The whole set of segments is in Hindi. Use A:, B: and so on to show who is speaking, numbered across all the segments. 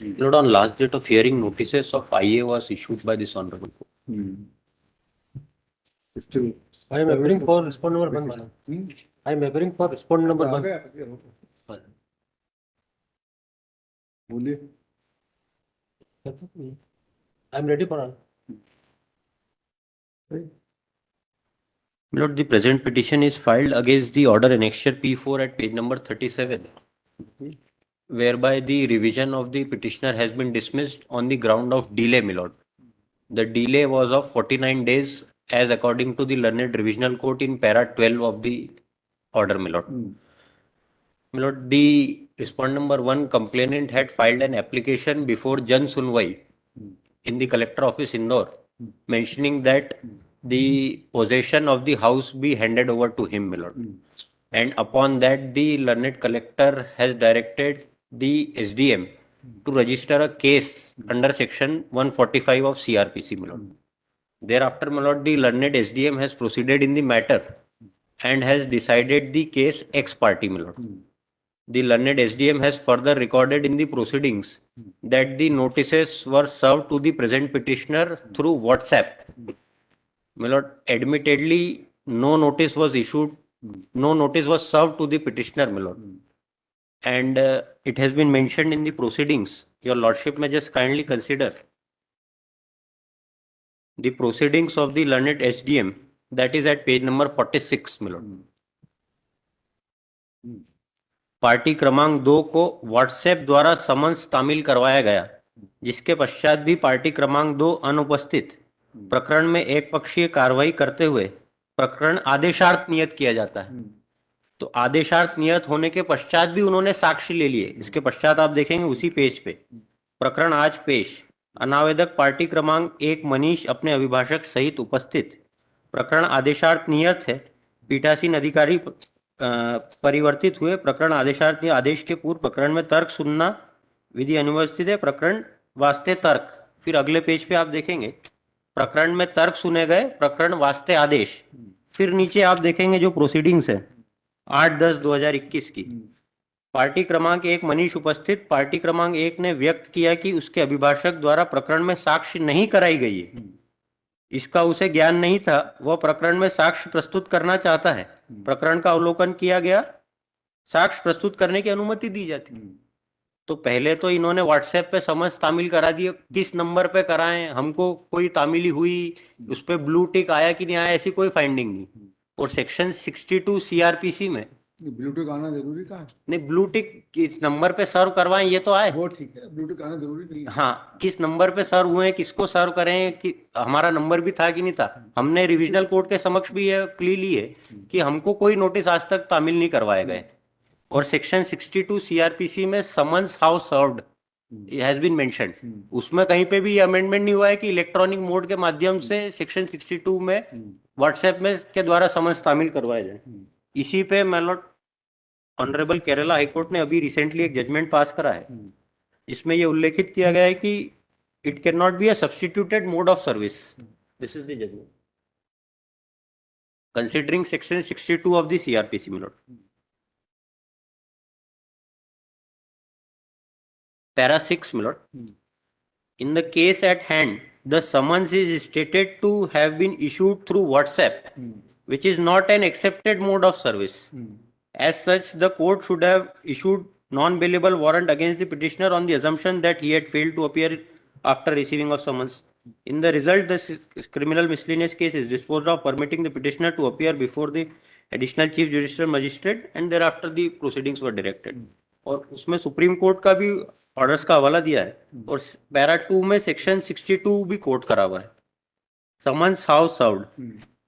A: Lord, on last date of hearing, notices of IA was issued by this honorable court.
B: Still,
C: I am appearing for respond number 1, Madam. I am appearing for respond number
B: आ
C: 1.
B: गया बोलिए
C: I am ready for all.
A: Lord, the present petition is filed against the order annexure P4 at page number 37, whereby the revision of the petitioner has been dismissed on the ground of delay, my lord. The delay was of 49 days as according to the learned revisional court in para 12 of the order, my lord. My lord, the respondent number 1 complainant had filed an application before Jan Sunwai in the collector office Indore, mentioning that the possession of the house be handed over to him, my lord. And upon that, the learned collector has directed the SDM to register a case under section 145 of CRPC, my lord. Thereafter, my lord, the learned SDM has proceeded in the matter and has decided the case ex parte, my lord. The learned SDM has further recorded in the proceedings that the notices were served to the present petitioner through WhatsApp. My lord, admittedly, no notice was issued, no notice was served to the petitioner, my lord. And it has been mentioned in the proceedings. Your lordship may just kindly consider the proceedings of the learned SDM, that is at page number 46, my lord. Party क्रमांक 2 को व्हाट्सएप द्वारा समन्स तामील करवाया गया, जिसके पश्चात भी पार्टी क्रमांक 2 अनुपस्थित प्रकरण में एक पक्षीय कार्रवाई करते हुए प्रकरण आदेशार्थ नियत किया जाता है। तो आदेशार्थ नियत होने के पश्चात भी उन्होंने साक्ष्य ले लिए। इसके पश्चात आप देखेंगे उसी पेज पे प्रकरण आज पेश, अनावेदक पार्टी क्रमांक 1 मनीष अपने अभिभाषक सहित उपस्थित, प्रकरण आदेशार्थ नियत है। पीठासीन अधिकारी परिवर्तित हुए, प्रकरण आदेशार्थ आदेश के पूर्व प्रकरण में तर्क सुनना विधि अनुपस्थित है, प्रकरण वास्ते तर्क। फिर अगले पेज पे आप देखेंगे प्रकरण में तर्क सुने गए, प्रकरण वास्ते आदेश। फिर नीचे आप देखेंगे जो प्रोसीडिंग्स है 8/10/2021 की, पार्टी क्रमांक 1 मनीष उपस्थित, पार्टी क्रमांक 1 ने व्यक्त किया कि उसके अभिभाषक द्वारा प्रकरण में साक्ष्य नहीं कराई गई है, इसका उसे ज्ञान नहीं था, वह प्रकरण में साक्ष्य प्रस्तुत करना चाहता है। प्रकरण का अवलोकन किया गया, साक्ष्य प्रस्तुत करने की अनुमति दी जाती। तो पहले तो इन्होंने व्हाट्सएप पे समझ तामील करा दिए, किस नंबर पे कराएं, हमको कोई तामीली हुई, उस पर ब्लू टिक आया कि नहीं आया, ऐसी कोई फाइंडिंग नहीं। और सेक्शन 62 सीआरपीसी में
B: ब्लूटूथ आना जरूरी था
A: नहीं, ब्लू टिक किस नंबर पे सर्व करवाएं ये तो आए,
B: वो ठीक है, ब्लूटूथ आना जरूरी नहीं है।
A: हाँ, किस नंबर पे सर्व हुए, किसको सर्व करें, कि हमारा नंबर भी था कि नहीं था। हमने रिविजनल कोर्ट के समक्ष भी यह प्ली ली है कि हमको कोई नोटिस आज तक तामील नहीं करवाए गए। और सेक्शन 62 सीआरपीसी में summons how served has been mentioned, उसमें कहीं पे भी अमेंडमेंट नहीं हुआ है कि इलेक्ट्रॉनिक मोड के माध्यम से सेक्शन 62 में व्हाट्सएप में के द्वारा समन्स तामील करवाए जाए। इसी पे my Lord honourable Kerala high court ने अभी रिसेंटली एक जजमेंट पास करा है, इसमें यह उल्लेखित किया गया है कि it can not be a substituted mode of service. This is the judgement considering section 62 of the CrPC, my lord. Para 6, my lord. In the case at hand, the summons is stated to have been issued through WhatsApp, which is not an accepted mode of service. As such, the court should have issued non-bailable warrant against the petitioner on the assumption that he had failed to appear after receiving of summons. In the result, the criminal miscellaneous case is disposed of, permitting the petitioner to appear before the additional chief judicial magistrate, and thereafter the proceedings were directed. और उसमें सुप्रीम कोर्ट का भी ऑर्डर्स का हवाला दिया है, और पैरा 2 में सेक्शन 62 भी कोट करा हुआ है। Summons how served,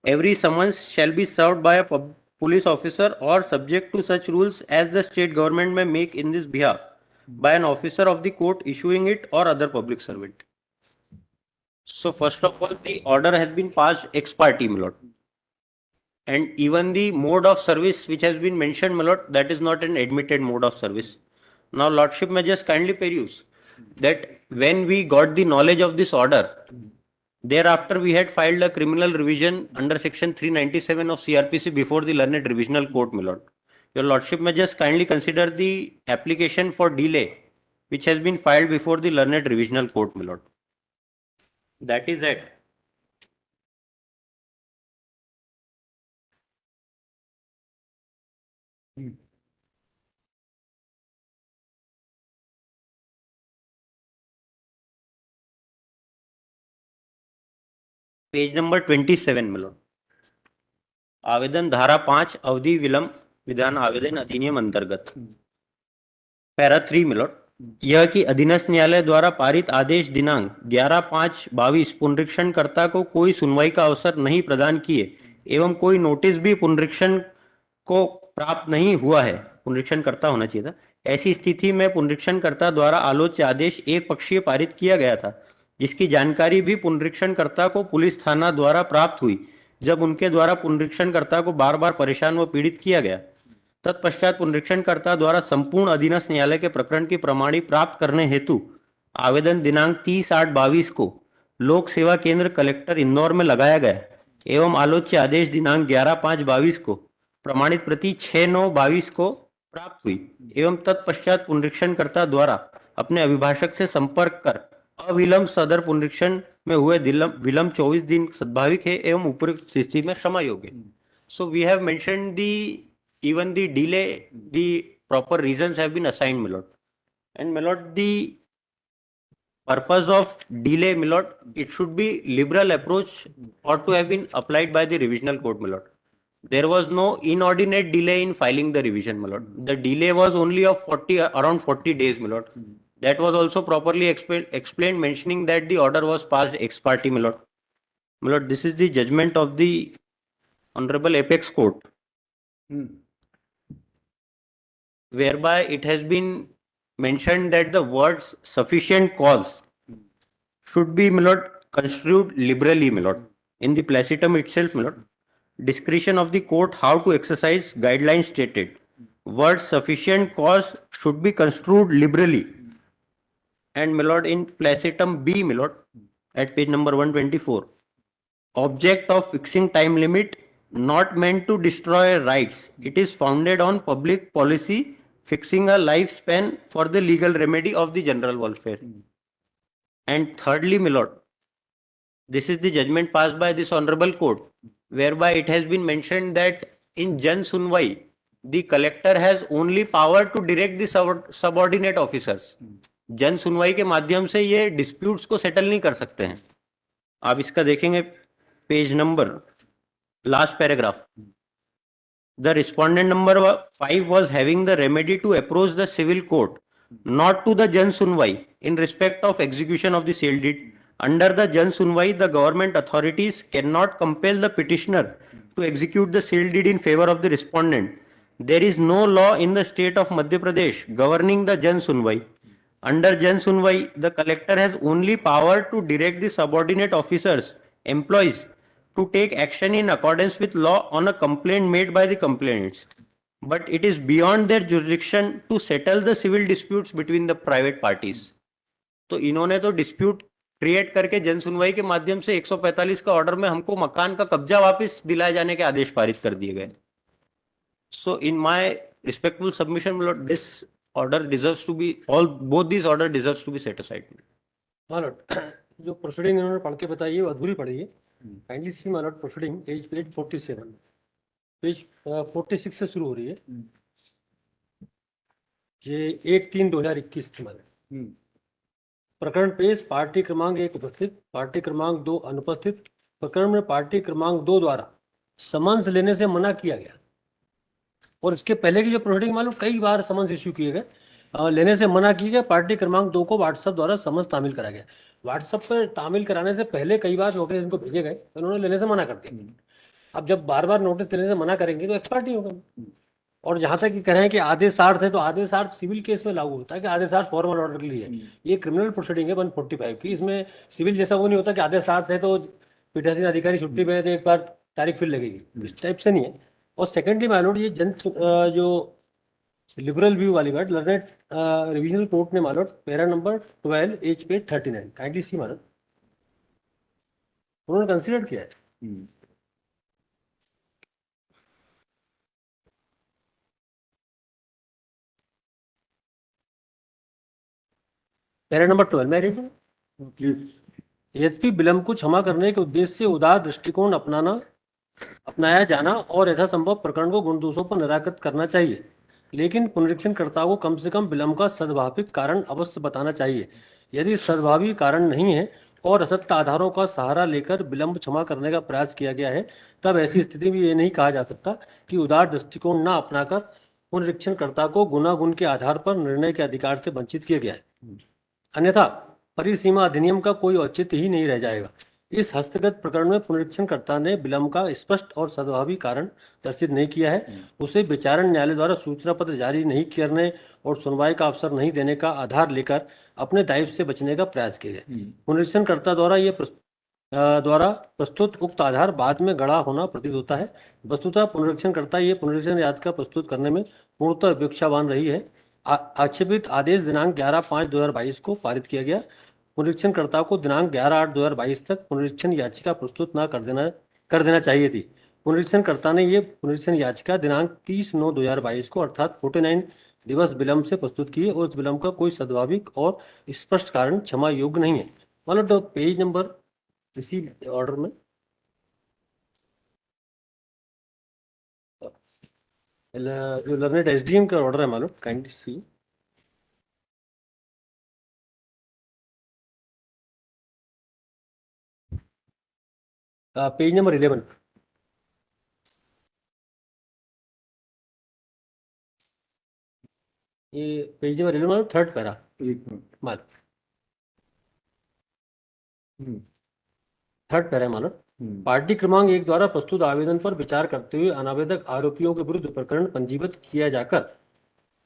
A: every summons shall be served by a police officer or subject to such rules as the state government may make in this behalf by an officer of the court issuing it or other public servant. So first of all, the order has been passed ex parte, my lord. And even the mode of service which has been mentioned, my lord, that is not an admitted mode of service. Now lordship may just kindly peruse that when we got the knowledge of this order, thereafter, we had filed a criminal revision under section 397 of CRPC before the learned revisional court, my lord. Your lordship may just kindly consider the application for delay which has been filed before the learned revisional court, my lord. That is it. Page number 27, my lord. आवेदन धारा 5 अवधि विलंब विधान आवेदन अधिनियम अंतर्गत पैरा 3, my lord. यह कि अधीनस्थ न्यायालय द्वारा पारित आदेश दिनांक 11/5/22 पुनरीक्षणकर्ता को कोई सुनवाई का अवसर नहीं प्रदान किए एवं कोई नोटिस भी पुनरीक्षण को प्राप्त नहीं हुआ है, पुनरीक्षणकर्ता होना चाहिए था, ऐसी स्थिति में पुनरीक्षणकर्ता द्वारा आलोच्य आदेश एक पक्षीय पारित किया गया था, जिसकी जानकारी भी पुनरीक्षणकर्ता को पुलिस थाना द्वारा प्राप्त हुई जब उनके द्वारा पुनरीक्षणकर्ता को बार बार परेशान व पीड़ित किया गया। तत्पश्चात पुनरीक्षणकर्ता द्वारा संपूर्ण अधीनस्थ न्यायालय के प्रकरण की प्रमाणी प्राप्त करने हेतु आवेदन दिनांक 30/8/22 को लोक सेवा केंद्र कलेक्टर इंदौर में लगाया गया एवं आलोच्य आदेश दिनांक 11/5/22 को प्रमाणित प्रति 6/9/22 को प्राप्त हुई एवं तत्पश्चात पुनरीक्षणकर्ता द्वारा अपने अभिभाषक से संपर्क कर अविलंब सदर पुनरीक्षण में हुए विलंब 24 दिन सद्भाविक है एवं उपयुक्त स्थिति में क्षमा योग्य। So we have mentioned the even the delay, the proper reasons have been assigned, my lord. And my lord, the purpose of delay, my lord, it should be liberal approach or to have been applied by the revisional court, my lord. There was no inordinate delay in filing the revision, my lord. The delay was only of around 40 days, my lord. That was also properly explained, mentioning that the order was passed ex parte, my lord. My lord, this is the judgment of the Honorable Apex Court. Whereby it has been mentioned that the words sufficient cause should be, my lord, construed liberally, my lord. In the placitum itself, my lord, discretion of the court how to exercise guidelines stated. Words sufficient cause should be construed liberally. And my lord, in placitum B, my lord, at page number 124, object of fixing time limit not meant to destroy rights. It is founded on public policy fixing a lifespan for the legal remedy of the general welfare. And thirdly, my lord, this is the judgment passed by this honorable court, whereby it has been mentioned that in Jan Sunwai, the collector has only power to direct the subordinate officers. जन सुनवाई के माध्यम से ये डिस्प्यूट्स को सेटल नहीं कर सकते हैं। आप इसका देखेंगे page number last paragraph. The respondent number 5 was having the remedy to approach the civil court, not to the Jan Sunwai, in respect of execution of the sale deed. Under the Jan Sunwai, the government authorities cannot compel the petitioner to execute the sale deed in favor of the respondent. There is no law in the state of Madhya Pradesh governing the Jan Sunwai. Under Jan Sunwai, the collector has only power to direct the subordinate officers, employees, to take action in accordance with law on a complaint made by the complainants. But it is beyond their jurisdiction to settle the civil disputes between the private parties. तो इन्होंने तो डिस्प्यूट क्रिएट करके जन सुनवाई के माध्यम से 145 का ऑर्डर में हमको मकान का कब्जा वापस दिलाए जाने के आदेश पारित कर दिए गए. So in my respectful submission, this order deserves to be, both these order deserves to be set aside.
C: जो प्रोसीडिंग इन्होंने पढ़ के बताई है वो अधूरी पढ़ी है. Kindly see my Lord proceeding page 47, page 46 से शुरू हो रही है. ये 1/3/2021 की माने प्रकरण पेश पार्टी क्रमांक 1 उपस्थित, पार्टी क्रमांक 2 अनुपस्थित. प्रकरण में पार्टी क्रमांक 2 द्वारा समन्स लेने से मना किया गया. और इसके पहले की जो प्रोसीडिंग मालूम कई बार समन्स इश्यू किए गए, लेने से मना किया गया. पार्टी क्रमांक 2 को व्हाट्सएप द्वारा समन्स तामील करा गया. व्हाट्सएप पर तामील कराने से पहले कई बार नोटिस इनको भेजे गए तो उन्होंने लेने से मना कर दिया. अब जब बार बार नोटिस देने से मना करेंगे तो एक्सपार्टी होगा. और जहां तक कह रहे हैं कि आदेशार्थ है तो आदेशार्थ सिविल केस में लागू होता है कि आदेशार्थ फॉर्मल ऑर्डर के लिए. ये क्रिमिनल प्रोसीडिंग है 145 की. इसमें सिविल जैसा वो नहीं होता कि आदेशार्थ है तो पीठासीन अधिकारी छुट्टी पे है तो एक बार तारीख फिर लगेगी. इस टाइप से नहीं है. और सेकेंडली मालूम ये जो लिबरल व्यू वाली बात लर्नेड रिविजनल कोर्ट ने मालूम para number 12 H page 39 kindly सी मालूम उन्होंने कंसीडर किया है. पैरा नंबर 12 मैं read
B: प्लीज।
C: यद्यपि विलंब को क्षमा करने के उद्देश्य से उदार दृष्टिकोण अपनाया जाना और यथासंभव प्रकरण को गुण दोषों पर निराकृत करना चाहिए, लेकिन पुनरीक्षणकर्ता को कम से कम विलंब का सद्भाविक कारण अवश्य बताना चाहिए। यदि सद्भावी कारण नहीं है और असत्य आधारों का सहारा लेकर विलंब क्षमा करने का प्रयास किया गया है, तब ऐसी स्थिति में ये नहीं कहा जा सकता कि उदार दृष्टिकोण न अपनाकर पुनरीक्षणकर्ता को गुनागुण के आधार पर निर्णय के अधिकार से वंचित किया गया है। अन्यथा परिसीमा अधिनियम का कोई औचित्य ही नहीं रह जाएगा। इस हस्तगत प्रकरण में पुनरीक्षणकर्ता ने विलंब का स्पष्ट और सद्भावी कारण दर्शित नहीं किया है। उसे विचारण न्यायालय द्वारा सूचना पत्र जारी नहीं करने और सुनवाई का अवसर नहीं देने का आधार लेकर अपने दायित्व से बचने का प्रयास किया गया। पुनरीक्षणकर्ता द्वारा प्रस्तुत उक्त आधार बाद में गढ़ा होना प्रतीत होता है। वस्तुतः पुनरीक्षणकर्ता ये पुनरीक्षण याचिका प्रस्तुत करने में पूर्णतः विवक्षावान रही है। आक्षेपित आदेश दिनांक 11/5/2022 को पारित किया गया। पुनरीक्षणकर्ता को दिनांक 11/8/2022 तक पुनरीक्षण याचिका प्रस्तुत न कर देना चाहिए थी। पुनरीक्षणकर्ता ने ये पुनरीक्षण याचिका दिनांक 30/9/2022 को अर्थात 49 दिवस विलंब से प्रस्तुत की है और उस विलंब का कोई सद्भाविक और स्पष्ट कारण क्षमा योग्य नहीं है। मतलब पेज नंबर इसी ऑर्डर में जो लर्नेड एसडीएम का ऑर्डर है मालूम, काइंडली सी पेज नंबर 11। ये पेज नंबर 11 मालूम, थर्ड पैरा
B: एक मिनट।
C: मालूम, थर्ड पैरा मालूम। पार्टी क्रमांक 1 द्वारा प्रस्तुत आवेदन पर विचार करते हुए अनावेदक आरोपियों के विरुद्ध प्रकरण पंजीबद्ध किया जाकर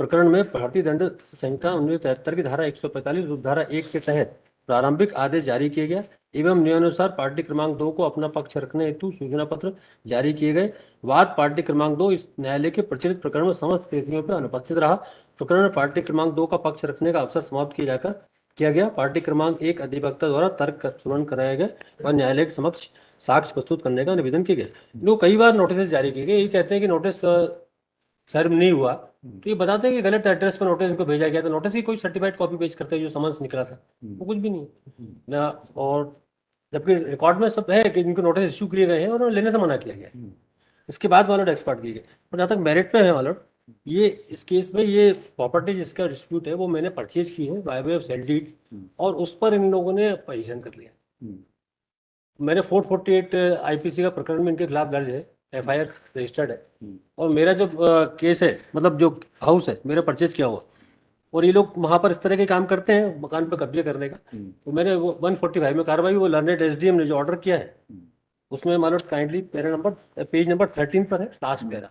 C: प्रकरण में भारतीय दंड संहिता 1973 की धारा 145 उपधारा 1 के तहत प्रारंभिक आदेश जारी किया गया एवं नियमानुसार पार्टी क्रमांक 2 को अपना पक्ष रखने हेतु सूचना पत्र जारी किए गए। वाद पार्टी क्रमांक 2 इस न्यायालय के प्रचलित प्रकरण में समस्त पेशियों पर अनुपस्थित रहा। प्रकरण में पार्टी क्रमांक 2 का पक्ष रखने का अवसर समाप्त किया गया। पार्टी क्रमांक 1 अधिवक्ता द्वारा तर्क श्रवण कराया गया और न्यायालय के समक्ष साक्ष्य प्रस्तुत करने का निवेदन किया गया। लोग कई बार नोटिस जारी किए गए, ये कहते हैं कि नोटिस सर्व नहीं हुआ, तो ये बताते हैं कि गलत एड्रेस पर नोटिस इनको भेजा गया। तो नोटिस की कोई सर्टिफाइड कॉपी पेश करते हैं जो समन्स निकला था, वो कुछ भी नहीं ना। और जबकि रिकॉर्ड में सब है कि इनको नोटिस इश्यू किए गए हैं और लेने से मना किया गया। इसके बाद मालूम एक्सपर्ट किए गए। और जहाँ तक मेरिट पे है मालूम, ये इस केस में ये प्रॉपर्टी जिसका डिस्प्यूट है वो मैंने परचेज की है by way of sale deed और उस पर इन लोगों ने पोजीशन कर लिया। मैंने 448 आईपीसी का प्रकरण में इनके खिलाफ दर्ज है, एफआईआर रजिस्टर्ड है और मेरा जो केस है, मतलब जो हाउस है मेरा परचेज किया हुआ, और ये लोग वहां पर इस तरह के काम करते हैं मकान पर कब्जे करने का। तो मैंने वो 145 में कार्रवाई वो लर्नेड एसडीएम ने जो ऑर्डर किया है उसमें मानो काइंडली पेज नंबर 13 पर है, लास्ट पैरा।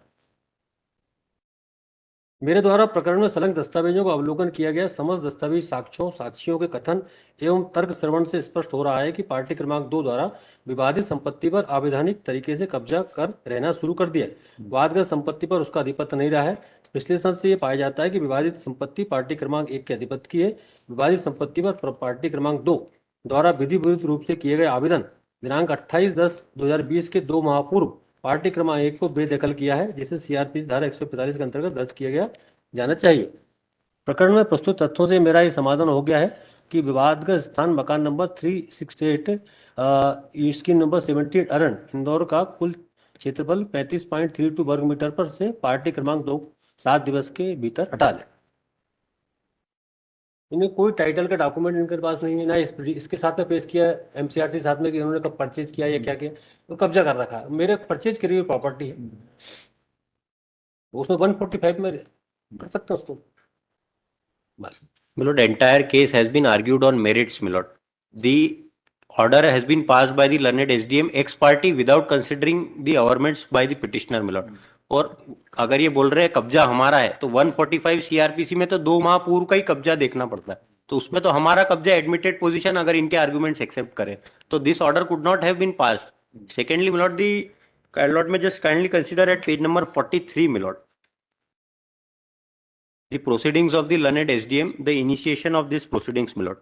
C: मेरे द्वारा प्रकरण में संलग्न दस्तावेजों का अवलोकन किया गया। समस्त दस्तावेज साक्ष्यों के कथन एवं तर्क श्रवण से स्पष्ट हो रहा है कि पार्टी क्रमांक 2 द्वारा विवादित संपत्ति पर अवैधानिक तरीके से कब्जा कर रहना शुरू कर दिया। वादग्रस्त संपत्ति पर उसका अधिपत्य नहीं रहा है। विश्लेषण से यह पाया जाता है कि विवादित संपत्ति पार्टी क्रमांक 1 के अधिपत्य की है। विवादित संपत्ति पर पार्टी क्रमांक 2 द्वारा विधिविरुद्ध रूप से किए गए आवेदन दिनांक 28/10/2020 के 2 माह पूर्व पार्टी क्रमांक 1 को बेदखल किया है, जिसे सीआरपी धारा 145 के अंतर्गत दर्ज किया गया जाना चाहिए। प्रकरण में प्रस्तुत तथ्यों से मेरा ये समाधान हो गया है कि विवादग्रस्त स्थान मकान नंबर 368 स्कीम नंबर 78 अरण इंदौर का कुल क्षेत्रफल 35.32 वर्ग मीटर पर से पार्टी क्रमांक 2 7 दिवस के भीतर हटा ले। इन्हें कोई टाइटल का डॉक्यूमेंट इनके पास नहीं है, ना इसके साथ में पेश किया एमसीआरसी साथ में कि उन्होंने कब परचेज किया या क्या किया, तो कब्जा कर रखा है। मेरे परचेज करी हुई प्रॉपर्टी है, उसमें 145 में कर सकते हैं उसको।
A: My lord, entire case has been argued on merits, my lord. The order has been passed by the learned SDM ex parte without considering the averments by the petitioner, my lord. और अगर ये बोल रहे हैं कब्जा हमारा है तो 145 सीआरपीसी में तो 2 माह पूर्व का ही कब्जा देखना पड़ता है, तो उसमें तो हमारा कब्जा एडमिटेड पोजीशन अगर इनके आर्गुमेंट्स एक्सेप्ट करें तो this order could not have been passed. Secondly my lord, the lord may just kindly consider at page number 43, my lord, the proceedings of the learned SDM, the initiation of this proceedings, my lord.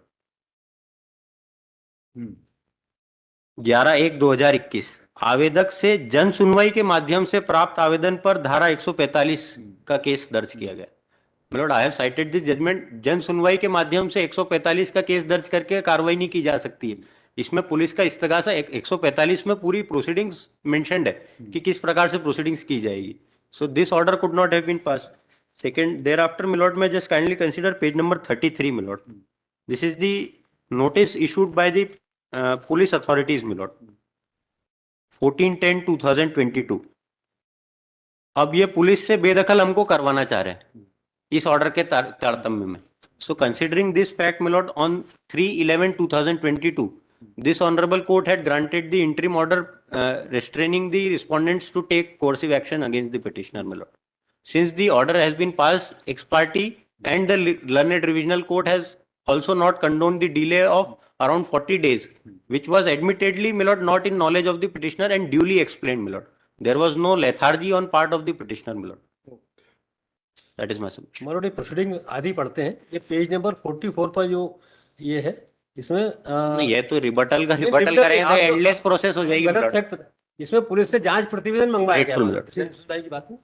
A: 11/1/2021 आवेदक से जन सुनवाई के माध्यम से प्राप्त आवेदन पर धारा 145 का केस दर्ज किया गया। Milord I have cited this judgement, जन सुनवाई के माध्यम से 145 का केस दर्ज करके कार्रवाई नहीं की जा सकती है। इसमें पुलिस का इस्तगासा 145 में पूरी प्रोसीडिंग्स मेंशन्ड है कि किस प्रकार से प्रोसीडिंग्स की जाएगी। So this order could not have been pass. Second, thereafter milord में just kindly consider page number 33 milord. This is the notice issued by the police authorities milord 14/10/2022। अब ये पुलिस से बेदखल हमको करवाना चाह रहे हैं इस ऑर्डर के तारतम्य में। So considering this fact milord, on 3/11/2022 this honorable court had granted the interim order restraining the respondents to take coercive action against the petitioner milord. Since the order has been passed ex parte and the learned revisional court has also not condoned the delay of around 40 days, which was admittedly milord not in knowledge of the petitioner and duly explained milord. There was no lethargy on part of the petitioner milord. That is my submission.
C: मरोड़ ये प्रोसीडिंग आदि पढ़ते हैं, ये पेज नंबर 44 पर जो ये है, इसमें
A: नहीं, ये तो रिबटल करेंगे तो एंडलेस प्रोसेस हो जाएगी
C: गलत
A: milord.
C: फैक्ट, इसमें पुलिस से जांच प्रतिवेदन मंगवाया
A: Grateful,
C: गया
A: milord.
C: की बात है।